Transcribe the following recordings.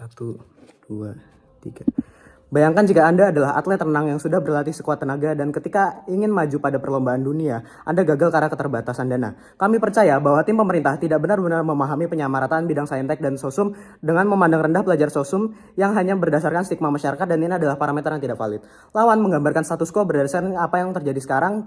1, 2, 3. Bayangkan jika Anda adalah atlet renang yang sudah berlatih sekuat tenaga dan ketika ingin maju pada perlombaan dunia, Anda gagal karena keterbatasan dana. Kami percaya bahwa tim pemerintah tidak benar-benar memahami penyamarataan bidang saintek dan sosum dengan memandang rendah pelajar sosum yang hanya berdasarkan stigma masyarakat, dan ini adalah parameter yang tidak valid. Lawan menggambarkan status quo berdasarkan apa yang terjadi sekarang.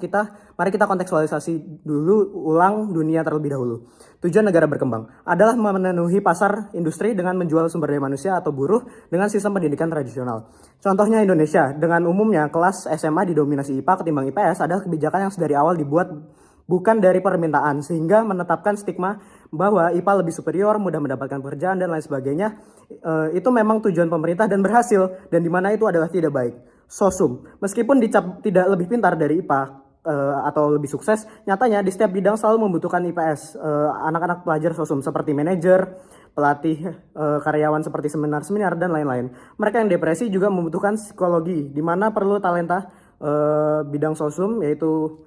Mari kita kontekstualisasi dulu ulang dunia terlebih dahulu. Tujuan negara berkembang adalah memenuhi pasar industri dengan menjual sumber daya manusia atau buruh dengan sistem pendidikan tradisional. Contohnya Indonesia, dengan umumnya kelas SMA didominasi IPA ketimbang IPS adalah kebijakan yang sedari awal dibuat bukan dari permintaan, sehingga menetapkan stigma bahwa IPA lebih superior, mudah mendapatkan pekerjaan, dan lain sebagainya. Itu memang tujuan pemerintah dan berhasil, dan di mana itu adalah tidak baik. Sosum, meskipun dicap tidak lebih pintar dari IPA, atau lebih sukses, nyatanya di setiap bidang selalu membutuhkan IPS. Anak-anak pelajar sosum seperti manajer, pelatih, karyawan seperti seminar-seminar, dan lain-lain. Mereka yang depresi juga membutuhkan psikologi, di mana perlu talenta bidang sosum, yaitu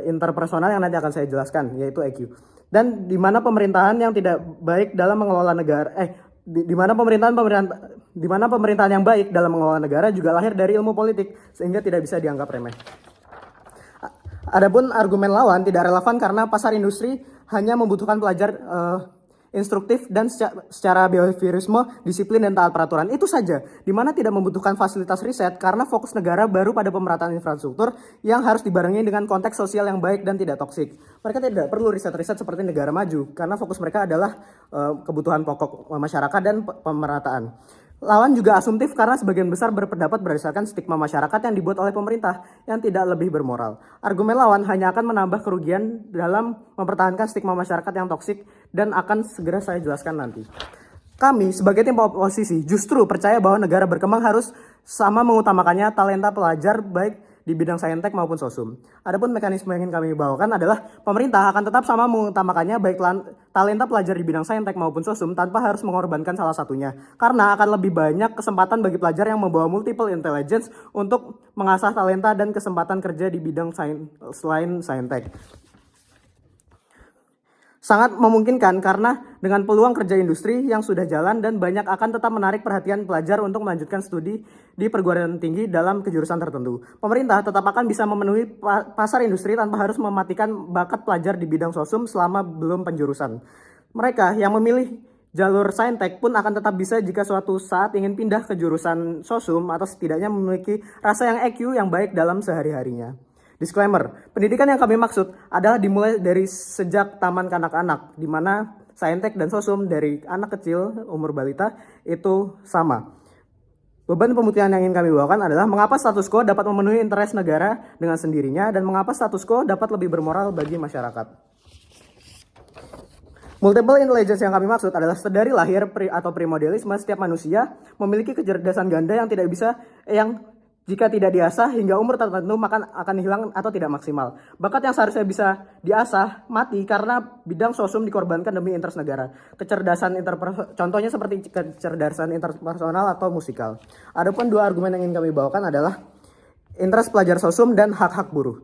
interpersonal yang nanti akan saya jelaskan, yaitu EQ. Dan di mana pemerintahan yang tidak baik dalam mengelola negara, di mana pemerintahan yang baik dalam mengelola negara juga lahir dari ilmu politik, sehingga tidak bisa dianggap remeh. Adapun argumen lawan tidak relevan karena pasar industri hanya membutuhkan pelajar instruktif dan secara behaviorisme, disiplin, dan taat peraturan. Itu saja, di mana tidak membutuhkan fasilitas riset karena fokus negara baru pada pemerataan infrastruktur yang harus dibarengi dengan konteks sosial yang baik dan tidak toksik. Mereka tidak perlu riset-riset seperti negara maju karena fokus mereka adalah kebutuhan pokok masyarakat dan pemerataan. Lawan juga asumtif karena sebagian besar berpendapat berdasarkan stigma masyarakat yang dibuat oleh pemerintah yang tidak lebih bermoral. Argumen lawan hanya akan menambah kerugian dalam mempertahankan stigma masyarakat yang toksik, dan akan segera saya jelaskan nanti. Kami sebagai tim oposisi justru percaya bahwa negara berkembang harus sama mengutamakannya talenta pelajar baik di bidang saintek maupun sosum. Adapun mekanisme yang ingin kami bawakan adalah pemerintah akan tetap sama mengutamakannya baik talenta pelajar di bidang saintek maupun sosum tanpa harus mengorbankan salah satunya. Karena akan lebih banyak kesempatan bagi pelajar yang membawa multiple intelligence untuk mengasah talenta dan kesempatan kerja di bidang selain saintek. Sangat memungkinkan karena dengan peluang kerja industri yang sudah jalan dan banyak akan tetap menarik perhatian pelajar untuk melanjutkan studi di perguruan tinggi dalam kejurusan tertentu. Pemerintah tetap akan bisa memenuhi pasar industri tanpa harus mematikan bakat pelajar di bidang sosum selama belum penjurusan. Mereka yang memilih jalur saintek pun akan tetap bisa jika suatu saat ingin pindah ke jurusan sosum atau setidaknya memiliki rasa yang EQ yang baik dalam sehari-harinya. Disclaimer, pendidikan yang kami maksud adalah dimulai dari sejak taman kanak-kanak, di mana saintek dan sosum dari anak kecil, umur balita, itu sama. Beban pembuktian yang ingin kami bawakan adalah mengapa status quo dapat memenuhi interest negara dengan sendirinya, dan mengapa status quo dapat lebih bermoral bagi masyarakat. Multiple intelligence yang kami maksud adalah sedari lahir atau primordialisme, setiap manusia memiliki kecerdasan ganda yang jika tidak diasah hingga umur tertentu maka akan hilang atau tidak maksimal. Bakat yang seharusnya bisa diasah mati karena bidang sosum dikorbankan demi interest negara. Contohnya seperti kecerdasan interpersonal atau musikal. Adapun dua argumen yang ingin kami bawakan adalah interest pelajar sosum dan hak-hak buruh.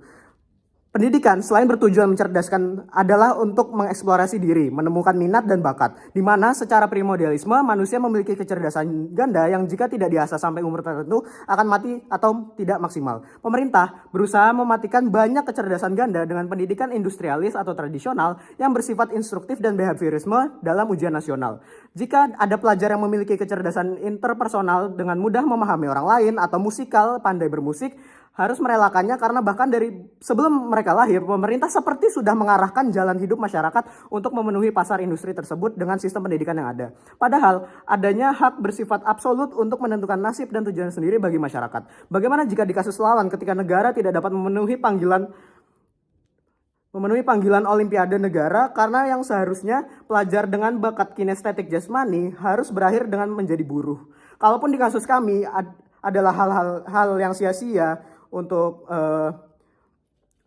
Pendidikan selain bertujuan mencerdaskan adalah untuk mengeksplorasi diri, menemukan minat dan bakat, di mana secara primordialisme manusia memiliki kecerdasan ganda yang jika tidak diasah sampai umur tertentu akan mati atau tidak maksimal. Pemerintah berusaha mematikan banyak kecerdasan ganda dengan pendidikan industrialis atau tradisional yang bersifat instruktif dan behaviorisme dalam ujian nasional. Jika ada pelajar yang memiliki kecerdasan interpersonal dengan mudah memahami orang lain atau musikal, pandai bermusik, harus merelakannya karena bahkan dari sebelum mereka lahir, pemerintah seperti sudah mengarahkan jalan hidup masyarakat untuk memenuhi pasar industri tersebut dengan sistem pendidikan yang ada. Padahal adanya hak bersifat absolut untuk menentukan nasib dan tujuan sendiri bagi masyarakat. Bagaimana jika di kasus lawan ketika negara tidak dapat memenuhi panggilan olimpiade negara karena yang seharusnya pelajar dengan bakat kinestetik jasmani harus berakhir dengan menjadi buruh. Kalaupun di kasus kami adalah hal yang sia-sia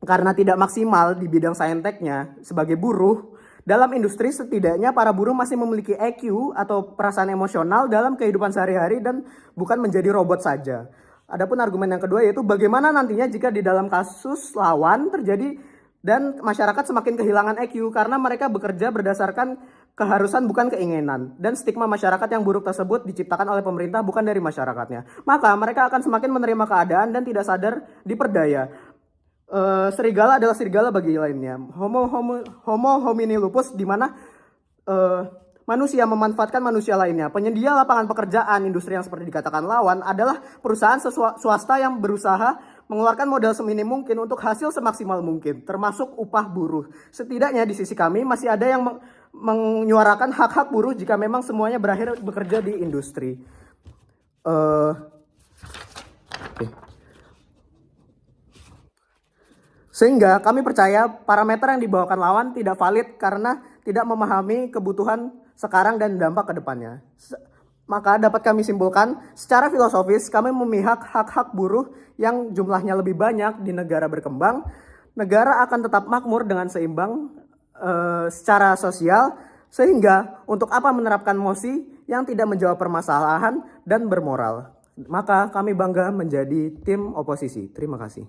karena tidak maksimal di bidang sainteknya sebagai buruh, dalam industri setidaknya para buruh masih memiliki EQ atau perasaan emosional dalam kehidupan sehari-hari dan bukan menjadi robot saja. Adapun argumen yang kedua yaitu bagaimana nantinya jika di dalam kasus lawan terjadi dan masyarakat semakin kehilangan EQ karena mereka bekerja berdasarkan keharusan bukan keinginan, dan stigma masyarakat yang buruk tersebut diciptakan oleh pemerintah bukan dari masyarakatnya. Maka mereka akan semakin menerima keadaan dan tidak sadar diperdaya. Serigala adalah serigala bagi lainnya. Homo homini lupus, di mana manusia memanfaatkan manusia lainnya. Penyedia lapangan pekerjaan industri yang seperti dikatakan lawan adalah perusahaan swasta yang berusaha mengeluarkan modal seminim mungkin untuk hasil semaksimal mungkin, termasuk upah buruh. Setidaknya di sisi kami masih ada yang menyuarakan hak-hak buruh jika memang semuanya berakhir bekerja di industri. Sehingga kami percaya parameter yang dibawakan lawan tidak valid karena tidak memahami kebutuhan sekarang dan dampak ke depannya. Maka dapat kami simpulkan, secara filosofis kami memihak hak-hak buruh yang jumlahnya lebih banyak di negara berkembang. Negara akan tetap makmur dengan seimbang secara sosial, sehingga untuk apa menerapkan mosi yang tidak menjawab permasalahan dan bermoral. Maka kami bangga menjadi tim oposisi. Terima kasih.